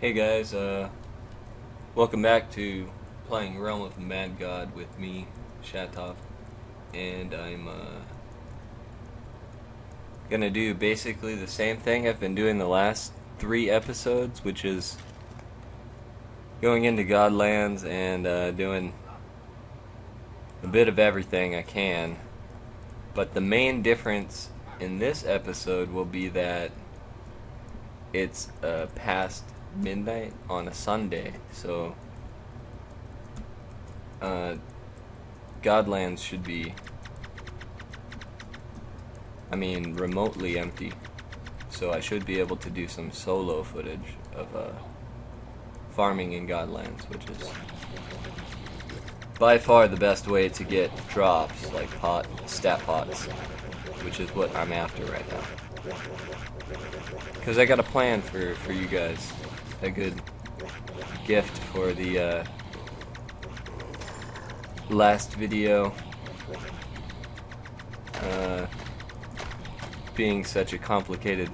Hey guys, welcome back to playing Realm of the Mad God with me, Shatov, and I'm gonna do basically the same thing I've been doing the last 3 episodes, which is going into Godlands and doing a bit of everything I can. But the main difference in this episode will be that it's past midnight on a Sunday, so Godlands should be, remotely empty, so I should be able to do some solo footage of farming in Godlands, which is by far the best way to get drops, like stat pots, which is what I'm after right now. Because I got a plan for you guys. A good gift for the last video, being such a complicated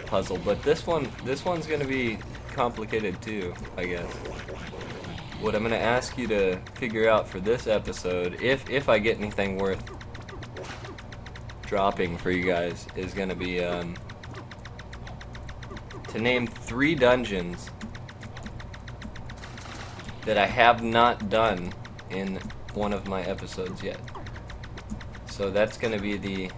puzzle, but this one's gonna be complicated too, I guess. What I'm gonna ask you to figure out for this episode, if I get anything worth dropping for you guys, is gonna be to name 3 dungeons that I have not done in one of my episodes yet. So that's going to be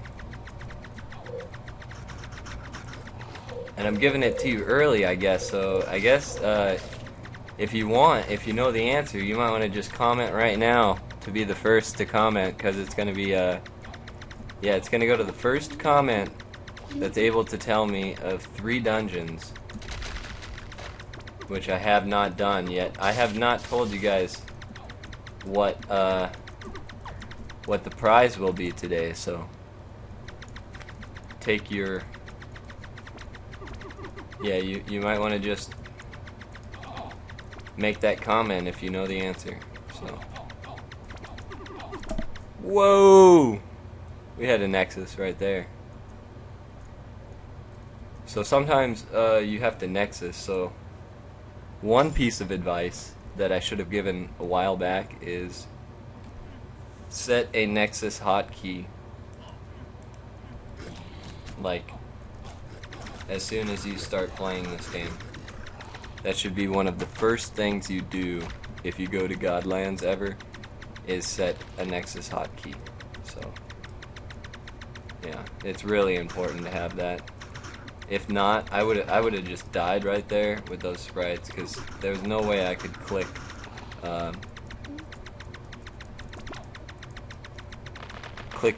and I'm giving it to you early, I guess. So I guess if you know the answer, you might want to just comment right now to be the first to comment, because it's going to be it's going to go to the first comment that's able to tell me of 3 dungeons which I have not done yet. I have not told you guys what the prize will be today, so take your you might want to just make that comment if you know the answer. So whoa, we had a Nexus right there. So sometimes you have to Nexus. So one piece of advice that I should have given a while back is set a Nexus hotkey, like, as soon as you start playing this game. That should be one of the first things you do if you go to Godlands ever, is set a Nexus hotkey. So yeah, it's really important to have that. If not, I would have just died right there with those sprites, because there's no way I could click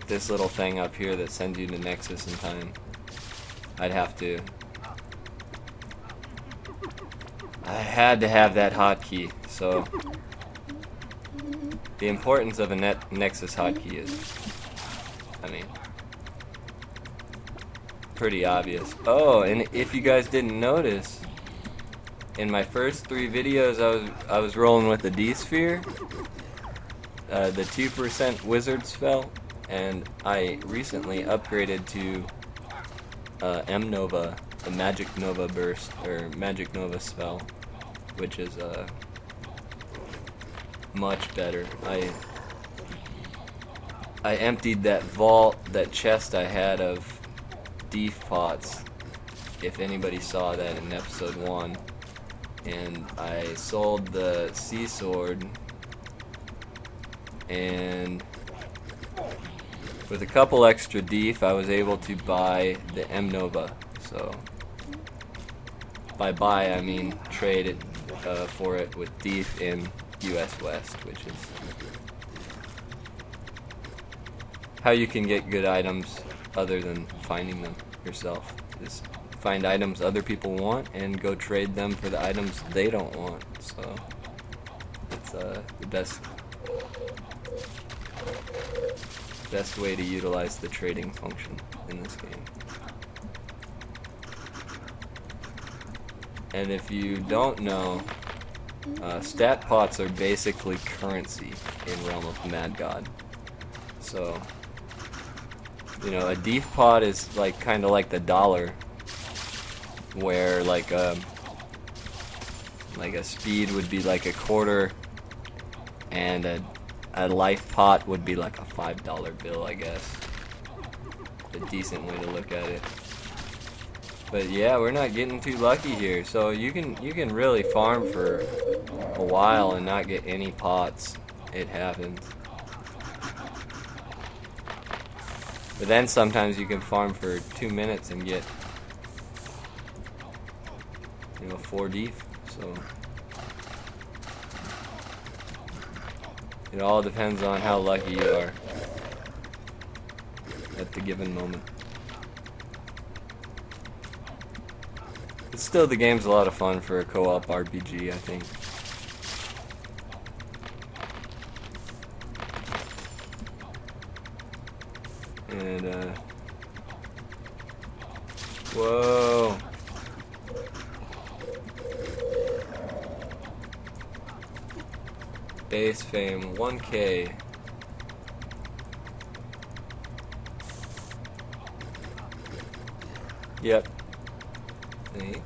this little thing up here that sends you to Nexus in time. I had to have that hotkey. So the importance of a Nexus hotkey is, pretty obvious. Oh, and if you guys didn't notice, in my first 3 videos I was rolling with the D-Sphere, the 2% wizard spell, and I recently upgraded to M-Nova, the Magic Nova burst, or Magic Nova spell, which is much better. I emptied that vault, that chest I had of Deef pots, if anybody saw that in episode 1, and I sold the sea sword, and with a couple extra Deef I was able to buy the M-Nova. So by buy I mean trade it for it with Deef in US West, which is how you can get good items other than finding them yourself. Just find items other people want and go trade them for the items they don't want. So it's the best way to utilize the trading function in this game. And if you don't know, stat pots are basically currency in Realm of the Mad God. So you know, a Deef pot is like kind of like the dollar where like a speed would be like a quarter, and a life pot would be like a $5 bill, I guess. A decent way to look at it. But yeah, we're not getting too lucky here. So you can really farm for a while and not get any pots. It happens. But then sometimes you can farm for 2 minutes and get, you know, 4 deep. So it all depends on how lucky you are at the given moment. But still, the game's a lot of fun for a co-op RPG, I think. And whoa. Base fame 1K. Yep. Thanks.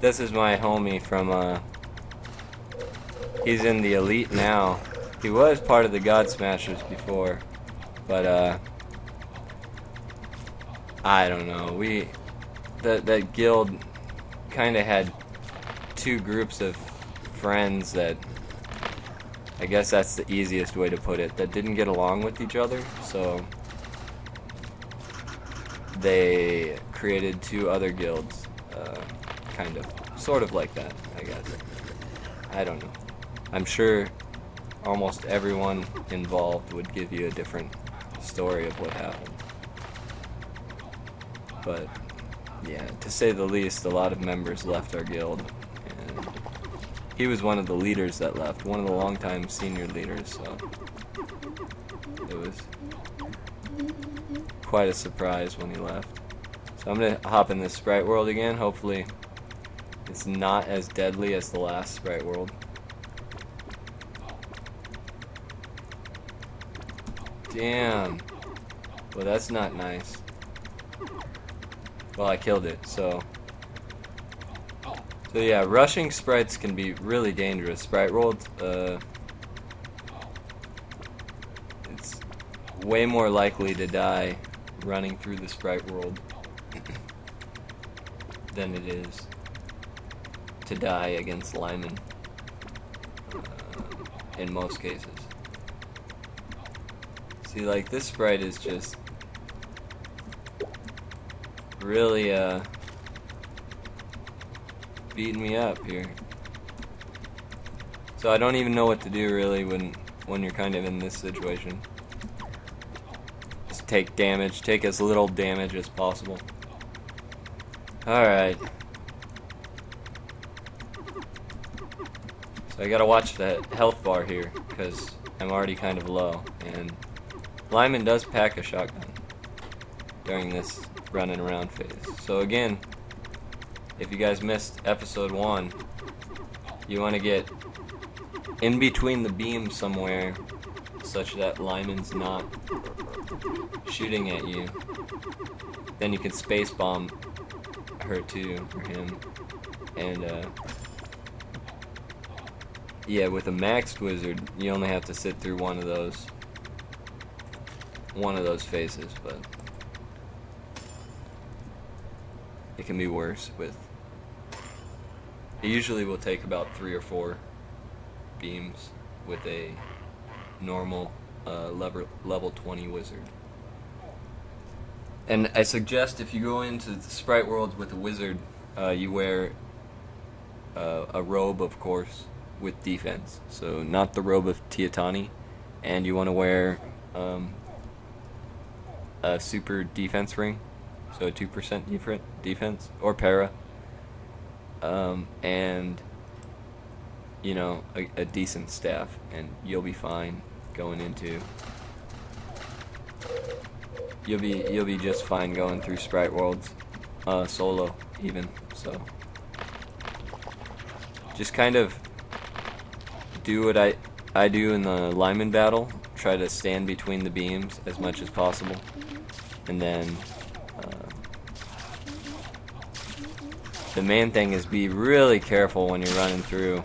This is my homie from he's in the elite now. He was part of the God Smashers before, but I don't know. That guild kind of had 2 groups of friends that, I guess that's the easiest way to put it, that didn't get along with each other, so they created 2 other guilds, kind of, sort of like that, I guess. I don't know. I'm sure almost everyone involved would give you a different story of what happened. But yeah, to say the least, a lot of members left our guild, and he was one of the leaders that left, one of the longtime senior leaders, so it was quite a surprise when he left. So I'm gonna hop in this Sprite World again. Hopefully it's not as deadly as the last Sprite World. Damn. Well, that's not nice. Well, I killed it, so yeah, rushing sprites can be really dangerous. Sprite Worlds, it's way more likely to die running through the Sprite World than it is to die against Lyman, in most cases. See, like, this sprite is just really beating me up here. So I don't even know what to do really when you're kind of in this situation. Just take damage, take as little damage as possible. Alright. So I gotta watch the health bar here, because I'm already kind of low, and Lyman does pack a shotgun during this running around phase. So again, if you guys missed episode 1, you want to get in between the beams somewhere such that Lyman's not shooting at you. Then you can space bomb her too, or him. And yeah, with a maxed wizard, you only have to sit through one of those phases, but it can be worse with. It usually will take about 3 or 4 beams with a normal level 20 wizard. And I suggest if you go into the Sprite World with a wizard, you wear a robe, of course, with defense. So not the robe of Teotani, and you want to wear a super defense ring, so a 2% defense, or para, and you know, a decent staff, and you'll be fine going into. You'll be just fine going through Sprite Worlds, solo even. So just kind of do what I do in the Lyman battle. Try to stand between the beams as much as possible. And then the main thing is be really careful when you're running through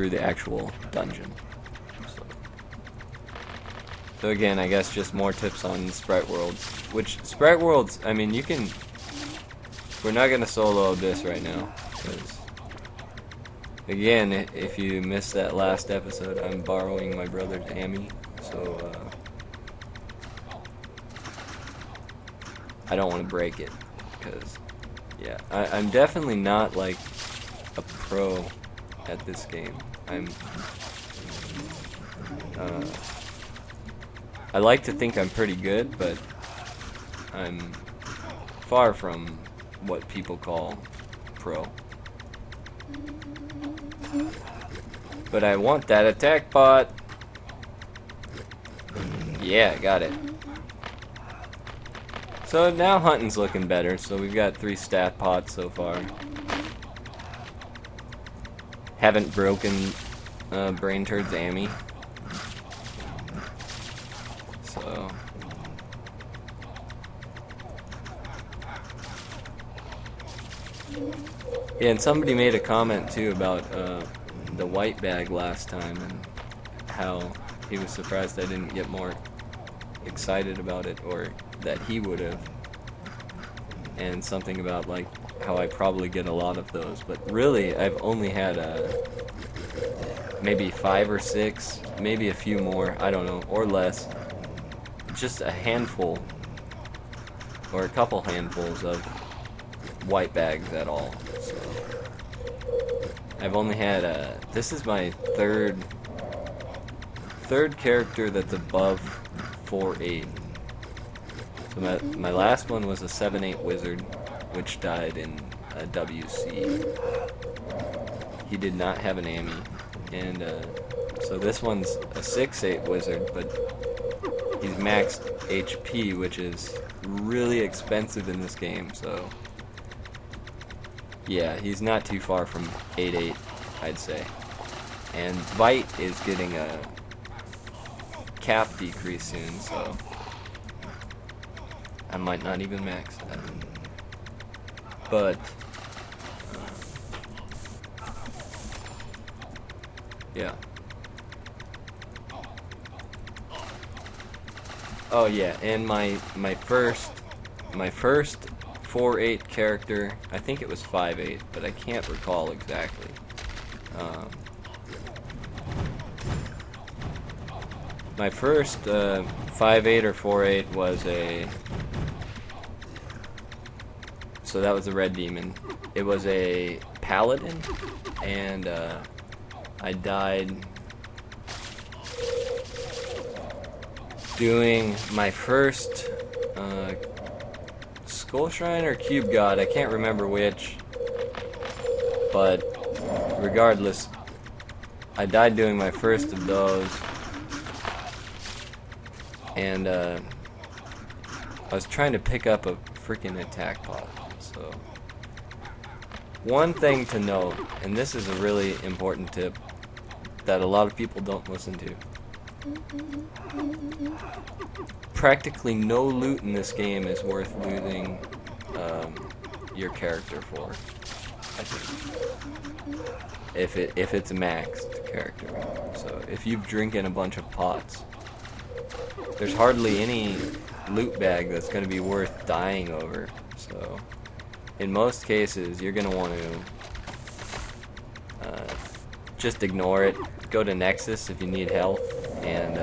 the actual dungeon. So again, I guess just more tips on Sprite Worlds. Which Sprite Worlds, I mean, we're not gonna solo Abyss right now, because again, if you missed that last episode, I'm borrowing my brother's Ammy, so I don't want to break it, because yeah, I'm definitely not like a pro at this game. I like to think I'm pretty good, but I'm far from what people call pro. But I want that attack pot. Yeah, got it. So now hunting's looking better, so we've got 3 stat pots so far. Haven't broken Brain Turd's Ammy. So yeah, and somebody made a comment too about the white bag last time and how he was surprised I didn't get more excited about it, or that he would have, and something about like how I probably get a lot of those, but really I've only had maybe 5 or 6, maybe a few more, I don't know, or less, just a handful or a couple handfuls of white bags at all. So I've only had this is my third character that's above 4-8. So my last one was a 7-8 wizard, which died in a WC. He did not have an Ammy, and so this one's a 6-8 wizard, but he's maxed HP, which is really expensive in this game. So yeah, he's not too far from 8-8, I'd say. And Bite is getting a cap decrease soon, so I might not even max that. But yeah. Oh yeah, and my first 4-8 character, I think it was 5-8, but I can't recall exactly. My first 5-8 or 4-8 was so that was a red demon. It was a paladin, and I died doing my first Skull Shrine or Cube God, I can't remember which, but regardless, I died doing my first of those, and I was trying to pick up a freaking attack pod. So one thing to note, and this is a really important tip that a lot of people don't listen to: practically no loot in this game is worth losing your character for, I think, if it's a maxed character. So if you've drinking a bunch of pots, there's hardly any loot bag that's going to be worth dying over. So in most cases, you're going to want to just ignore it. Go to Nexus if you need health, and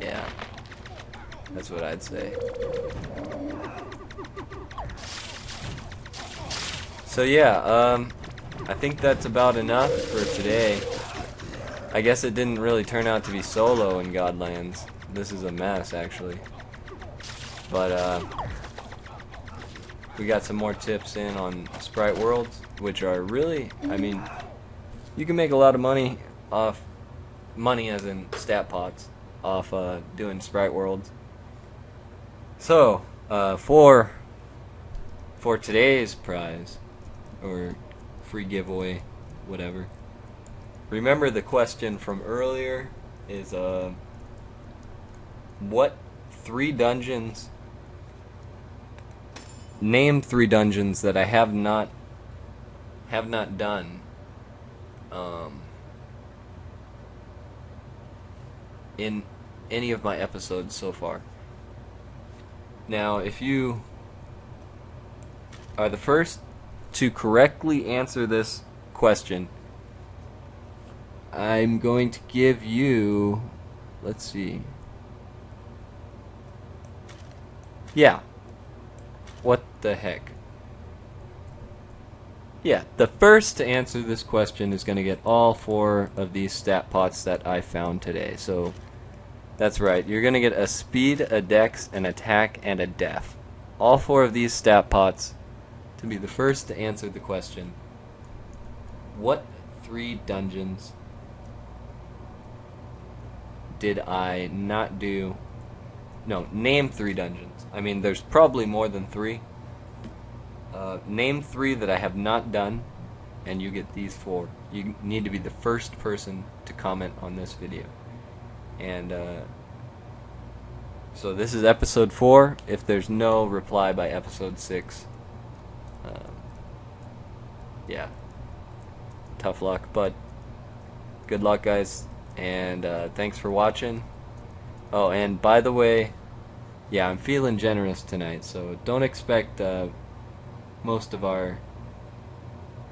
yeah, that's what I'd say. So yeah, I think that's about enough for today. I guess it didn't really turn out to be solo in Godlands. This is a mess, actually. But we got some more tips in on Sprite Worlds, which are really, I mean, you can make a lot of money off, money as in stat pots, off doing Sprite Worlds. So, for today's prize, or free giveaway, whatever, remember the question from earlier is what 3 dungeons? Name 3 dungeons that I have not done. In any of my episodes so far. Now, if you are the first to correctly answer this question, I'm going to give you, let's see. Yeah. What the heck? Yeah, the first to answer this question is going to get all 4 of these stat pots that I found today. So, that's right. You're going to get a speed, a dex, an attack, and a def. All 4 of these stat pots to be the first to answer the question, what 3 dungeons did I not do? No, name 3 dungeons. I mean, there's probably more than 3. Name 3 that I have not done, and you get these 4. You need to be the first person to comment on this video. And so this is episode 4. If there's no reply by episode 6, yeah, tough luck, but good luck, guys, and thanks for watching. Oh, and by the way, yeah, I'm feeling generous tonight, so don't expect most of our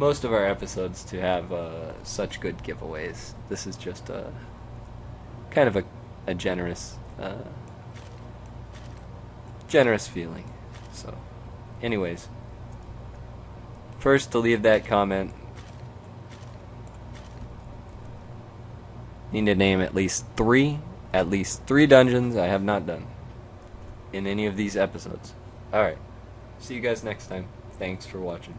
episodes to have such good giveaways. This is just a kind of a generous feeling. So, anyways, first to leave that comment, need to name at least three dungeons I have not done in any of these episodes. Alright, see you guys next time. Thanks for watching.